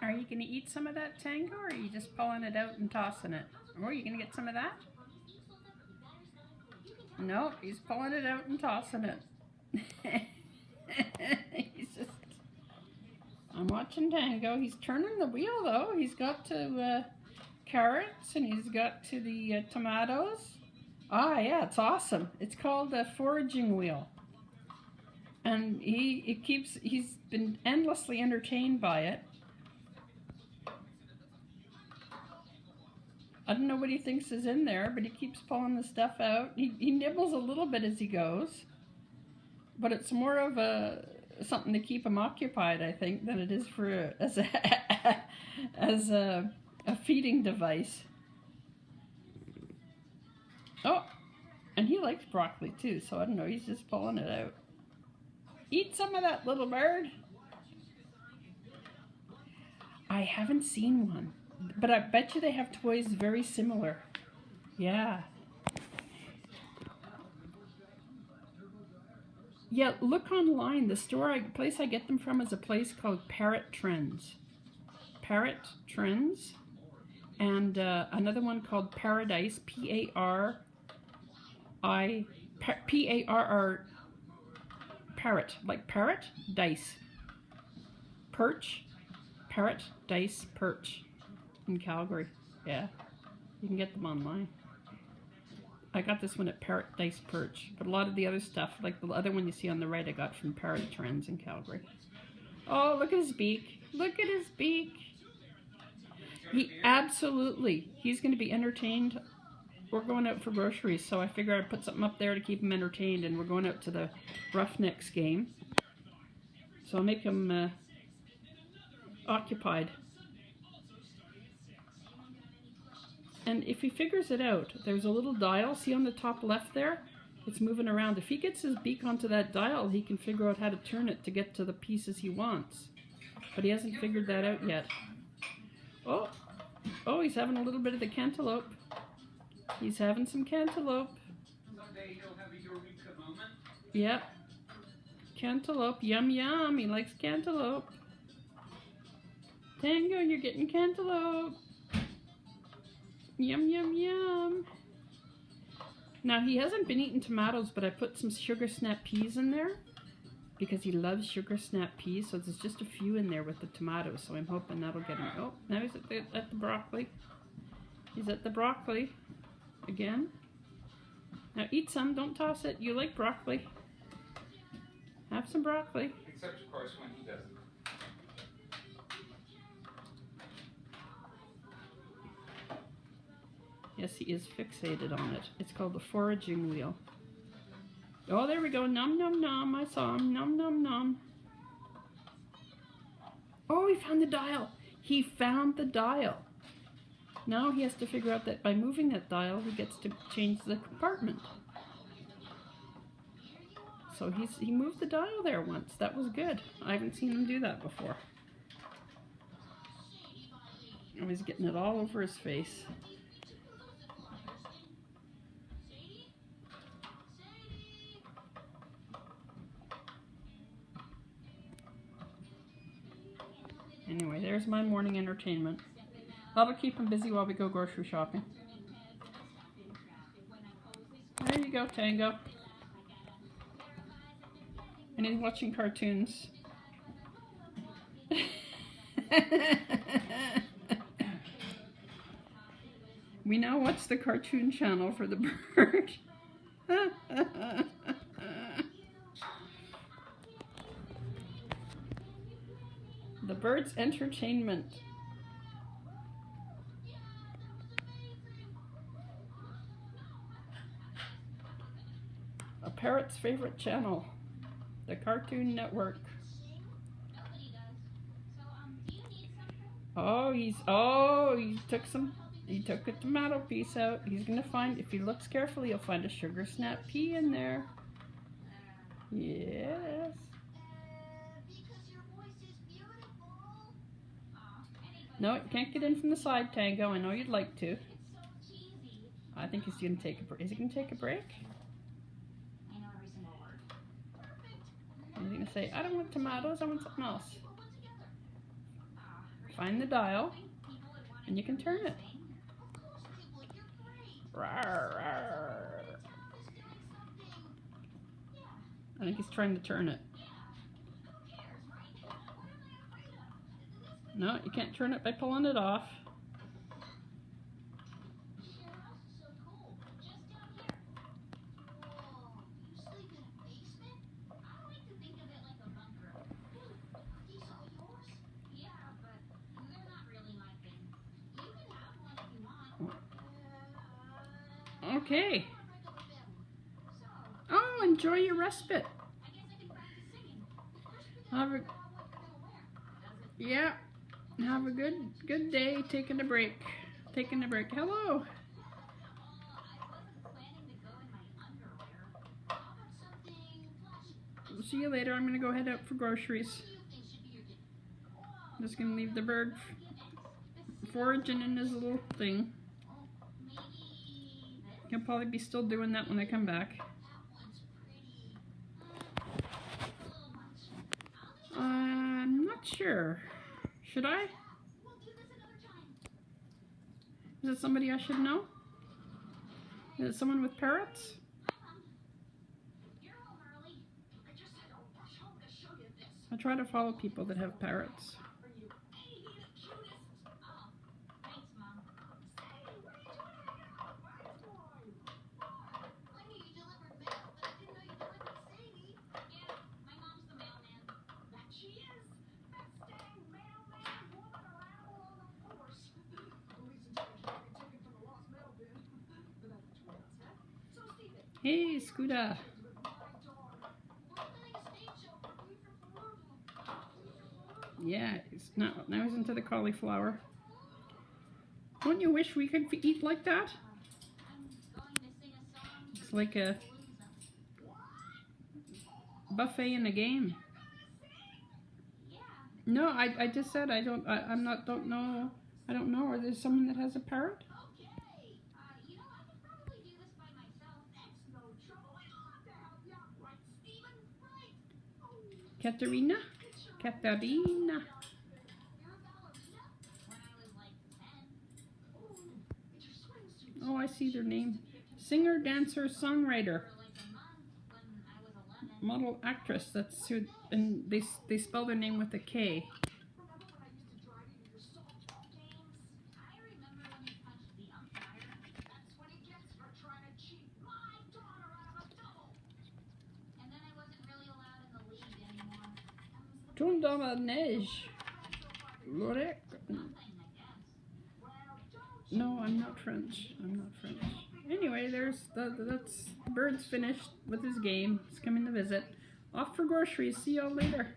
Are you going to eat some of that, Tango, or are you just pulling it out and tossing it? Or are you going to get some of that? No, he's pulling it out and tossing it. He's just... I'm watching Tango. He's turning the wheel, though. He's got to carrots, and he's got to the tomatoes. Ah, yeah, it's awesome. It's called a foraging wheel. And he's been endlessly entertained by it. I don't know what he thinks is in there, but he keeps pulling the stuff out. He nibbles a little bit as he goes, but it's more of something to keep him occupied, I think, than it is for as a feeding device. Oh, and he likes broccoli too, so I don't know, he's just pulling it out. Eat some of that, little bird. I haven't seen one, but I bet you they have toys very similar. Yeah. Yeah, look online. The place I get them from is a place called Parrot Trends. Parrot Trends. And another one called Paradise, P-A-R-R, Parrot, like parrot, dice. Perch, Parrot, dice, perch in Calgary. Yeah, you can get them online. I got this one at Parrot Dice Perch, but a lot of the other stuff, like the other one you see on the right, I got from Parrot Trends in Calgary. Oh, look at his beak. Look at his beak. He's going to be entertained. We're going out for groceries, so I figure I'd put something up there to keep him entertained, and we're going out to the Roughnecks game. So I'll make him occupied. And if he figures it out, there's a little dial, see on the top left there? It's moving around. If he gets his beak onto that dial, he can figure out how to turn it to get to the pieces he wants. But he hasn't figured that out yet. Oh, he's having a little bit of the cantaloupe. He's having some cantaloupe. Someday he'll have a eureka moment. Yep. Cantaloupe, yum yum, he likes cantaloupe. Tango, you're getting cantaloupe. Yum, yum, yum. Now, he hasn't been eating tomatoes, but I put some sugar snap peas in there because he loves sugar snap peas, so there's just a few in there with the tomatoes, so I'm hoping that'll get him. Oh, now he's at the broccoli. He's at the broccoli again. Now, eat some. Don't toss it. You like broccoli. Have some broccoli. Except, of course, when he doesn't. Yes, he is fixated on it. It's called the foraging wheel. Oh, there we go. Nom, nom, nom. I saw him. Nom, nom, nom. Oh, he found the dial. He found the dial. Now he has to figure out that by moving that dial, he gets to change the compartment. So he moved the dial there once. That was good. I haven't seen him do that before. Oh, he's getting it all over his face. Anyway, there's my morning entertainment. That'll keep him busy while we go grocery shopping. There you go, Tango. And he's watching cartoons. We now watch the cartoon channel for the bird. The bird's entertainment. A parrot's favorite channel, the Cartoon Network. Oh, he took a tomato piece out. He's gonna find, if he looks carefully, he'll find a sugar snap pea in there. Yes. No, it can't get in from the side, Tango. I know you'd like to. I think he's gonna take a break. Is he gonna take a break? Is he gonna say, I don't want tomatoes, I want something else? Find the dial, and you can turn it. Rawr, rawr. I think he's trying to turn it. No, you can't turn it by pulling it off. Okay. Oh, enjoy your respite. Yeah. Have a good day. Taking a break. Hello. See you later. I'm gonna go head out for groceries. Just gonna leave the bird foraging in his little thing. He'll probably be still doing that when I come back. I'm not sure. Should I? Is it somebody I should know? Is it someone with parrots? I try to follow people that have parrots. Hey, Scooter. Yeah, it's not, now he's into the cauliflower. Don't you wish we could eat like that? It's like a buffet in a game. No, I just said I don't know. I don't know. Or there's someone that has a parrot? Katarina? Katarina. Oh, I see their name. Singer, dancer, songwriter. Model, actress. That's who, and they spell their name with a K. Tourne dans la neige. Lorek. No, I'm not French. Anyway, that's the bird's finished with his game. He's coming to visit. Off for groceries. See y'all later.